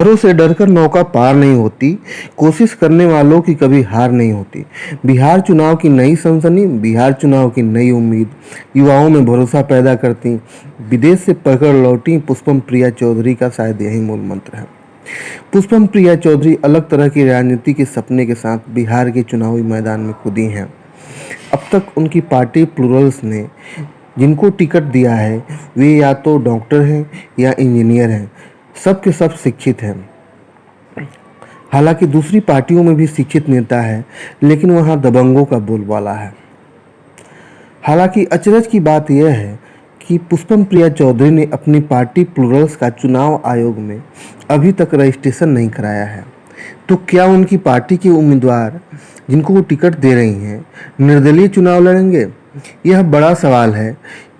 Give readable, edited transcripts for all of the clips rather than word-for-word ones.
खतरों से डरकर नौका पार नहीं होती, कोशिश करने वालों की कभी हार नहीं होती। बिहार चुनाव की नई सनसनी, बिहार चुनाव की नई उम्मीद, युवाओं में भरोसा पैदा करती, विदेश से पढ़कर लौटी पुष्पम प्रिया चौधरी का शायद यही मूल मंत्र है। पुष्पम प्रिया चौधरी अलग तरह की राजनीति के सपने के साथ बिहार के चुनावी मैदान में कूदी हैं। अब तक उनकी पार्टी प्लूरल्स ने जिनको टिकट दिया है वे या तो डॉक्टर हैं या इंजीनियर हैं, सब के सब शिक्षित हैं। हालांकि दूसरी पार्टियों में भी शिक्षित नेता है, लेकिन वहां दबंगों का बोलबाला है। हालांकि अचरज की बात यह है कि पुष्पम प्रिया चौधरी ने अपनी पार्टी प्लूरल्स का चुनाव आयोग में अभी तक रजिस्ट्रेशन नहीं कराया है। तो क्या उनकी पार्टी के उम्मीदवार जिनको वो टिकट दे रही हैं निर्दलीय चुनाव लड़ेंगे? यह बड़ा सवाल है।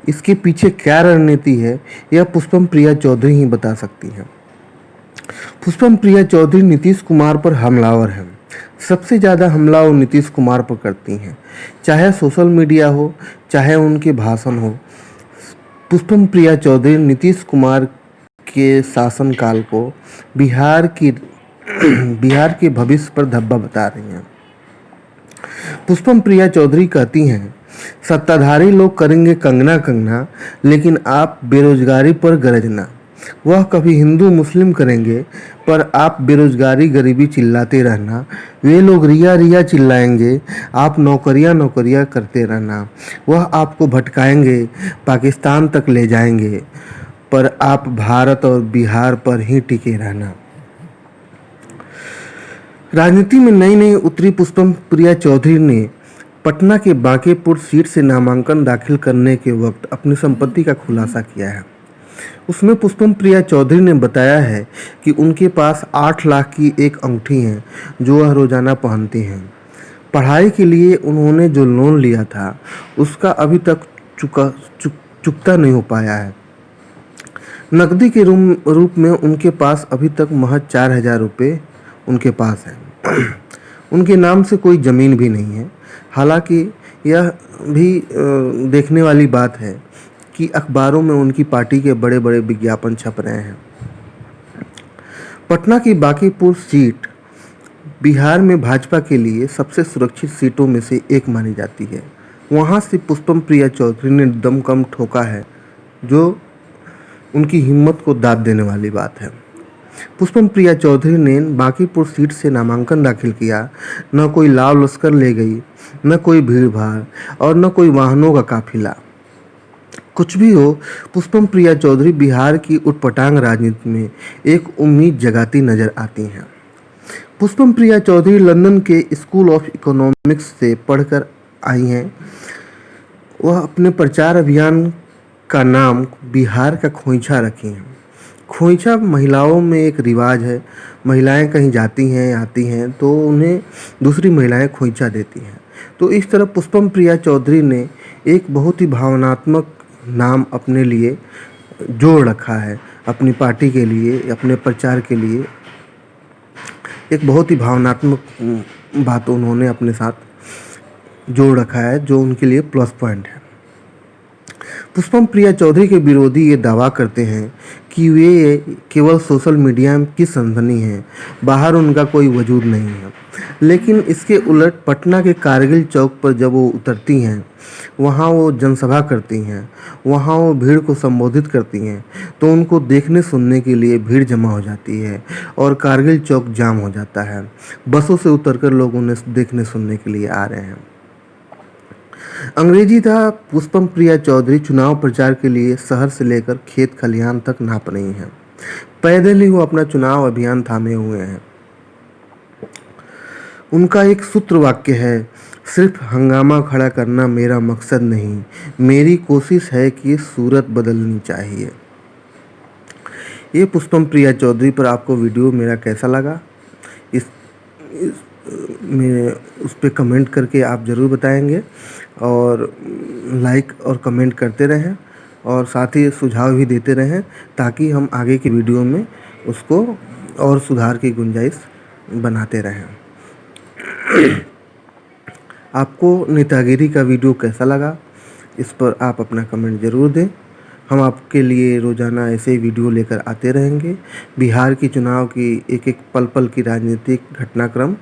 इसके पीछे क्या रणनीति है, यह पुष्पम प्रिया चौधरी ही बता सकती हैं। पुष्पम प्रिया चौधरी नीतीश कुमार पर हमलावर हैं। सबसे ज़्यादा हमला वो नीतीश कुमार पर करती हैं, चाहे सोशल मीडिया हो, चाहे उनके भाषण हो। पुष्पम प्रिया चौधरी नीतीश कुमार के शासनकाल को बिहार की बिहार के भविष्य पर धब्बा बता रही हैं। पुष्पम प्रिया चौधरी कहती हैं, सत्ताधारी लोग करेंगे कंगना कंगना, लेकिन आप बेरोजगारी पर गरजना। वह कभी हिंदू मुस्लिम करेंगे, पर आप बेरोजगारी गरीबी चिल्लाते रहना। वे लोग रिया रिया चिल्लाएंगे, आप नौकरियां नौकरियां करते रहना। वह आपको भटकाएंगे, पाकिस्तान तक ले जाएंगे, पर आप भारत और बिहार पर ही टिके रहना। राजनीति में नई नई उतरी पुष्पम प्रिया चौधरी ने पटना के बांकीपुर सीट से नामांकन दाखिल करने के वक्त अपनी संपत्ति का खुलासा किया है। उसमें पुष्पम प्रिया चौधरी ने बताया है कि उनके पास 8 लाख की एक अंगूठी है जो वह रोजाना पहनती हैं। पढ़ाई के लिए उन्होंने जो लोन लिया था उसका अभी तक चुकता नहीं हो पाया है। नकदी के रूप में उनके पास अभी तक महज 4,000 रुपये उनके पास है। उनके नाम से कोई ज़मीन भी नहीं है। हालांकि यह भी देखने वाली बात है कि अखबारों में उनकी पार्टी के बड़े बड़े विज्ञापन छप रहे हैं। पटना की बांकीपुर सीट बिहार में भाजपा के लिए सबसे सुरक्षित सीटों में से एक मानी जाती है। वहां से पुष्पम प्रिया चौधरी ने दमखम ठोका है, जो उनकी हिम्मत को दाद देने वाली बात है। पुष्पम प्रिया चौधरी ने बांकीपुर सीट से नामांकन दाखिल किया। न कोई लाव लश्कर ले गई, न कोई भीड़ भाड़ और न कोई वाहनों का काफिला। कुछ भी हो, पुष्पम प्रिया चौधरी बिहार की उटपटांग राजनीति में एक उम्मीद जगाती नजर आती हैं। पुष्पम प्रिया चौधरी लंदन के स्कूल ऑफ इकोनॉमिक्स से पढ़कर आई हैं। वह अपने प्रचार अभियान का नाम बिहार का खोइंछा रखी हैं। खोइंछा महिलाओं में एक रिवाज है। महिलाएं कहीं जाती हैं आती हैं तो उन्हें दूसरी महिलाएं खोइंछा देती हैं। तो इस तरह पुष्पम प्रिया चौधरी ने एक बहुत ही भावनात्मक नाम अपने लिए जोड़ रखा है। अपनी पार्टी के लिए, अपने प्रचार के लिए एक बहुत ही भावनात्मक बात उन्होंने अपने साथ जोड़ रखा है, जो उनके लिए प्लस पॉइंट है। पुष्पम प्रिया चौधरी के विरोधी ये दावा करते हैं कि वे केवल सोशल मीडिया की सनसनी हैं, बाहर उनका कोई वजूद नहीं है। लेकिन इसके उलट पटना के कारगिल चौक पर जब वो उतरती हैं, वहाँ वो जनसभा करती हैं, वहाँ वो भीड़ को संबोधित करती हैं, तो उनको देखने सुनने के लिए भीड़ जमा हो जाती है और कारगिल चौक जाम हो जाता है। बसों से उतरकर लोग उन्हें देखने सुनने के लिए आ रहे हैं। अंग्रेजी था पुष्पम प्रिया चौधरी चुनाव प्रचार के लिए शहर से लेकर खेत खलिहान तक नाप रही हैं। पैदल ही वो अपना चुनाव अभियान थामे हुए हैं। उनका एक सूत्र वाक्य है, सिर्फ हंगामा खड़ा करना मेरा मकसद नहीं, मेरी कोशिश है कि सूरत बदलनी चाहिए। ये पुष्पम प्रिया चौधरी पर आपको वीडियो मेरा कैसा लगा, इस में उस पर कमेंट करके आप ज़रूर बताएंगे और लाइक और कमेंट करते रहें और साथ ही सुझाव भी देते रहें, ताकि हम आगे की वीडियो में उसको और सुधार की गुंजाइश बनाते रहें। आपको नेतागिरी का वीडियो कैसा लगा, इस पर आप अपना कमेंट ज़रूर दें। हम आपके लिए रोज़ाना ऐसे ही वीडियो लेकर आते रहेंगे। बिहार के चुनाव की एक-एक पल-पल की राजनीतिक घटनाक्रम